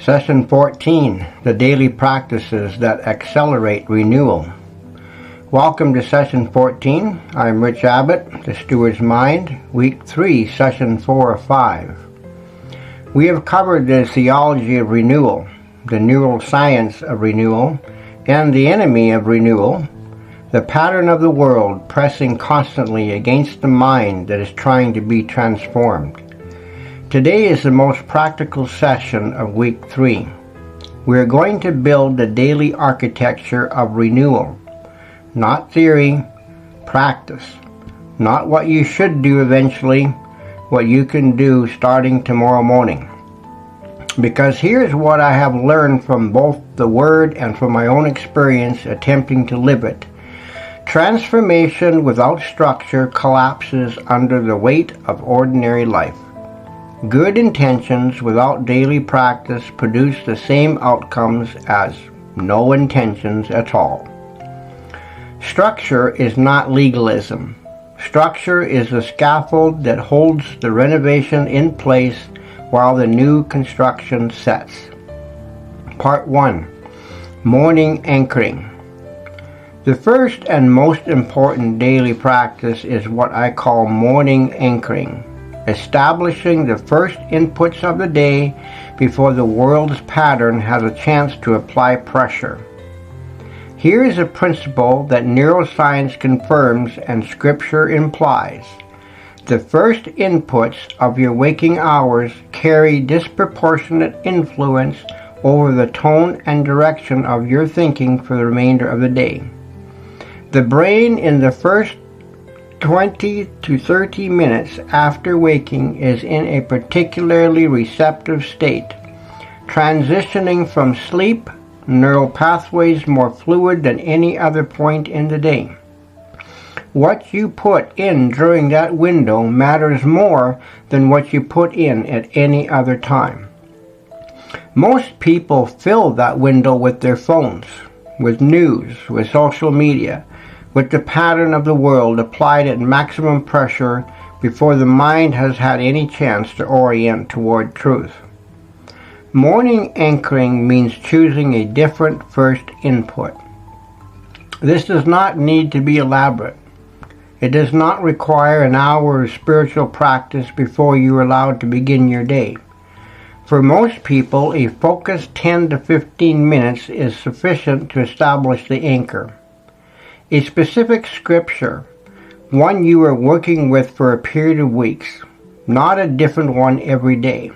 Session 14, the daily practices that accelerate renewal. Welcome to Session 14. I'm Rich Abbott, the Steward's Mind, Week 3, Session 4 of 5. We have covered the theology of renewal, the neuroscience of renewal, and the enemy of renewal, the pattern of the world pressing constantly against the mind that is trying to be transformed. Today is the most practical session of Week 3. We are going to build the daily architecture of renewal. Not theory, practice. Not what you should do eventually, what you can do starting tomorrow morning. Because here's what I have learned from both the Word and from my own experience attempting to live it. Transformation without structure collapses under the weight of ordinary life. Good intentions without daily practice produce the same outcomes as no intentions at all. Structure is not legalism. Structure is the scaffold that holds the renovation in place while the new construction sets. Part 1. Morning Anchoring. The first and most important daily practice is what I call morning anchoring. Establishing the first inputs of the day before the world's pattern has a chance to apply pressure. Here is a principle that neuroscience confirms and Scripture implies. The first inputs of your waking hours carry disproportionate influence over the tone and direction of your thinking for the remainder of the day. The brain in the first 20 to 30 minutes after waking is in a particularly receptive state, transitioning from sleep, neural pathways more fluid than any other point in the day. What you put in during that window matters more than what you put in at any other time. Most people fill that window with their phones, with news, with social media, with the pattern of the world applied at maximum pressure before the mind has had any chance to orient toward truth. Morning anchoring means choosing a different first input. This does not need to be elaborate. It does not require an hour of spiritual practice before you are allowed to begin your day. For most people, a focused 10 to 15 minutes is sufficient to establish the anchor. A specific scripture, one you are working with for a period of weeks, not a different one every day.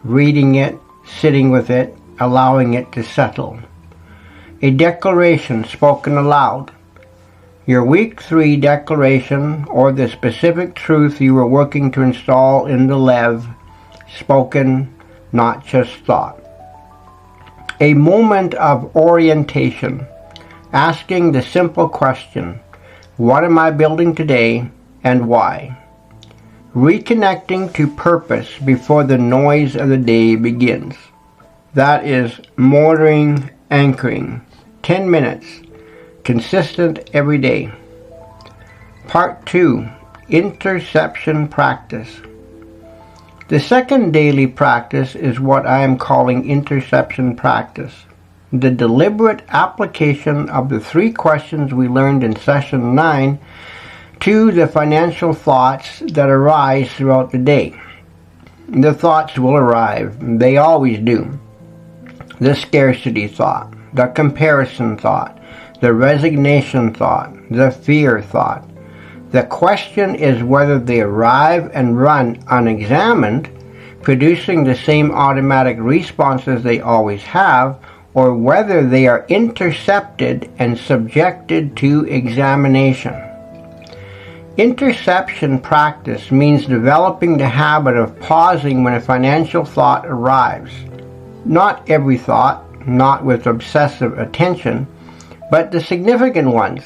Reading it, sitting with it, allowing it to settle. A declaration spoken aloud. Your Week 3 declaration or the specific truth you are working to install in the Lev, spoken, not just thought. A moment of orientation. Asking the simple question, what am I building today and why? Reconnecting to purpose before the noise of the day begins. That is morning anchoring. 10 minutes. Consistent every day. Part 2. Interception practice. The second daily practice is what I am calling interception practice. The deliberate application of the 3 questions we learned in Session 9 to the financial thoughts that arise throughout the day. The thoughts will arrive. They always do. The scarcity thought, the comparison thought, the resignation thought, the fear thought. The question is whether they arrive and run unexamined, producing the same automatic responses they always have, or whether they are intercepted and subjected to examination. Interception practice means developing the habit of pausing when a financial thought arrives. Not every thought, not with obsessive attention, but the significant ones,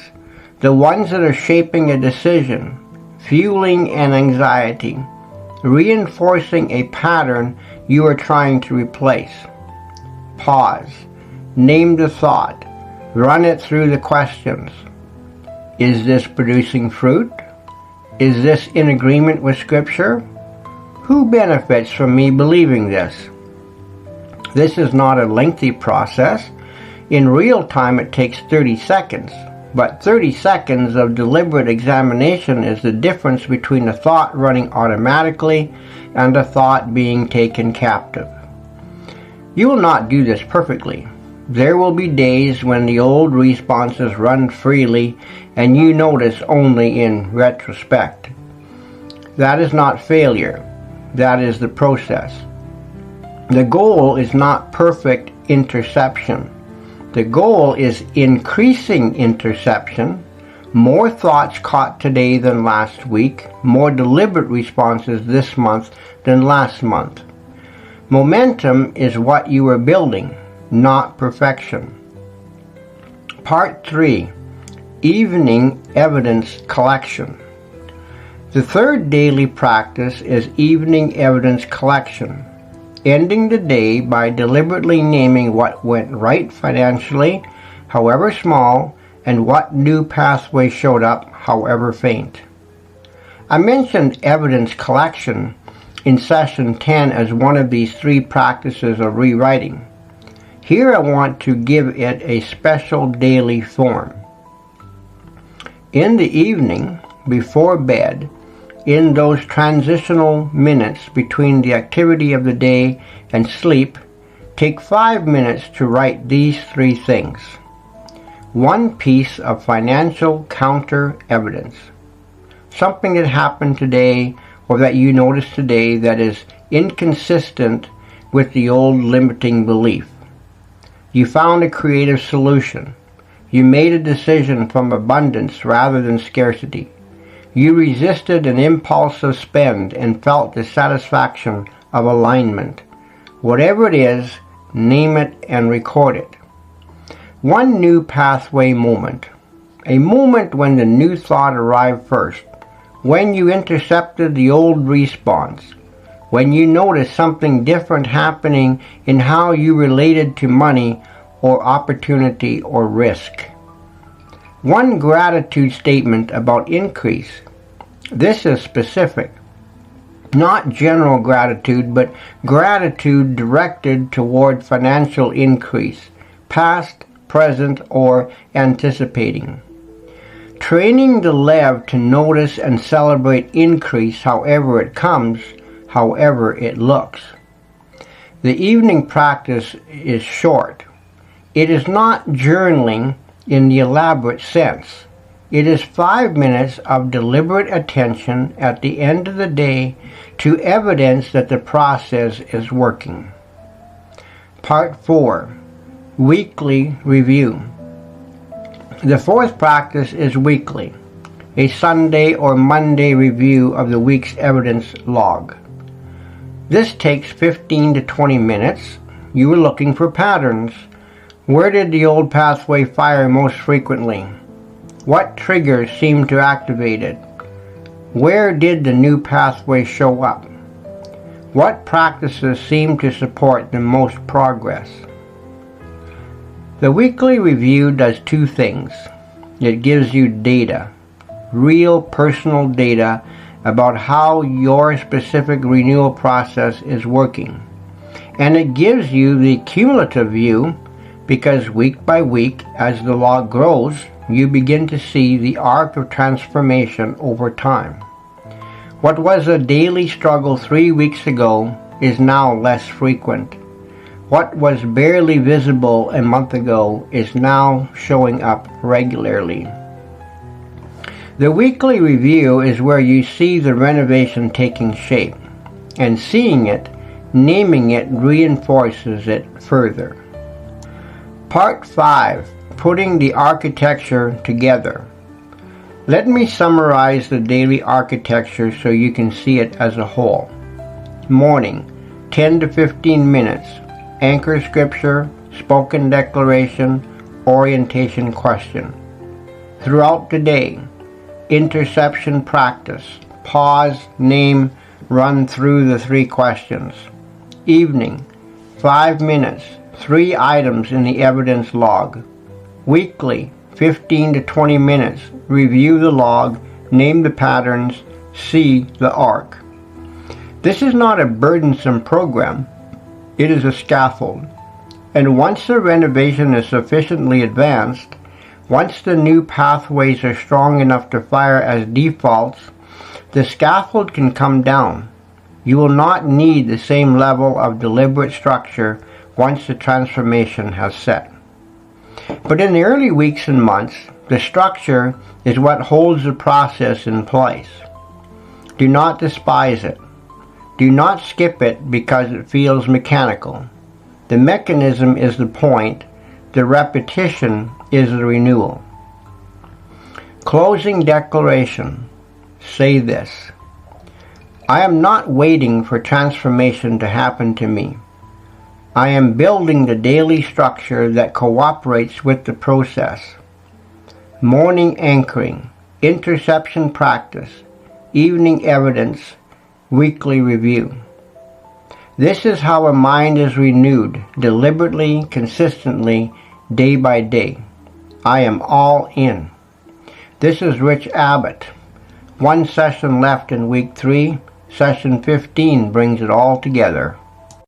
the ones that are shaping a decision, fueling an anxiety, reinforcing a pattern you are trying to replace. Pause. Name the thought. Run it through the questions. Is this producing fruit? Is this in agreement with Scripture? Who benefits from me believing this? This is not a lengthy process. In real time it takes 30 seconds, but 30 seconds of deliberate examination is the difference between a thought running automatically and a thought being taken captive. You will not do this perfectly. There will be days when the old responses run freely and you notice only in retrospect. That is not failure. That is the process. The goal is not perfect interception. The goal is increasing interception, more thoughts caught today than last week, more deliberate responses this month than last month. Momentum is what you are building, not perfection. Part 3. Evening Evidence Collection. The third daily practice is evening evidence collection, ending the day by deliberately naming what went right financially, however small, and what new pathway showed up, however faint. I mentioned evidence collection in session 10 as one of these 3 practices of rewriting. Here I want to give it a special daily form. In the evening, before bed, in those transitional minutes between the activity of the day and sleep, take 5 minutes to write these 3 things. 1 piece of financial counter evidence. Something that happened today or that you noticed today that is inconsistent with the old limiting belief. You found a creative solution. You made a decision from abundance rather than scarcity. You resisted an impulsive spend and felt the satisfaction of alignment. Whatever it is, name it and record it. 1 new pathway moment. A moment when the new thought arrived first. When you intercepted the old response. When you noticed something different happening in how you related to money or opportunity or risk. 1 gratitude statement about increase. This is specific. Not general gratitude, but gratitude directed toward financial increase, past, present, or anticipating. Training the lev to notice and celebrate increase however it comes, however it looks. The evening practice is short. It is not journaling in the elaborate sense. It is 5 minutes of deliberate attention at the end of the day to evidence that the process is working. Part 4. Weekly Review. The 4th practice is weekly, a Sunday or Monday review of the week's evidence log. This takes 15 to 20 minutes. You are looking for patterns. Where did the old pathway fire most frequently? What triggers seemed to activate it? Where did the new pathway show up? What practices seem to support the most progress? The weekly review does 2 things. It gives you data, real personal data about how your specific renewal process is working. And it gives you the cumulative view because week by week, as the log grows, you begin to see the arc of transformation over time. What was a daily struggle 3 weeks ago is now less frequent. What was barely visible a month ago is now showing up regularly. The weekly review is where you see the renovation taking shape, and seeing it, naming it, reinforces it further. Part 5. Putting the architecture together. Let me summarize the daily architecture so you can see it as a whole. Morning, 10 to 15 minutes. Anchor scripture, spoken declaration, orientation question. Throughout the day, interception practice. Pause, name, run through the 3 questions. Evening, 5 minutes. 3 items in the evidence log. Weekly, 15 to 20 minutes. Review the log, name the patterns, see the arc. This is not a burdensome program. It is a scaffold. And once the renovation is sufficiently advanced, once the new pathways are strong enough to fire as defaults, the scaffold can come down. You will not need the same level of deliberate structure once the transformation has set. But in the early weeks and months, the structure is what holds the process in place. Do not despise it. Do not skip it because it feels mechanical. The mechanism is the point. The repetition is the renewal. Closing declaration. Say this. I am not waiting for transformation to happen to me. I am building the daily structure that cooperates with the process. Morning anchoring, interception practice, evening evidence, weekly review. This is how a mind is renewed, deliberately, consistently, day by day. I am all in. This is Rich Abbott. One session left in week 3. Session 15 brings it all together.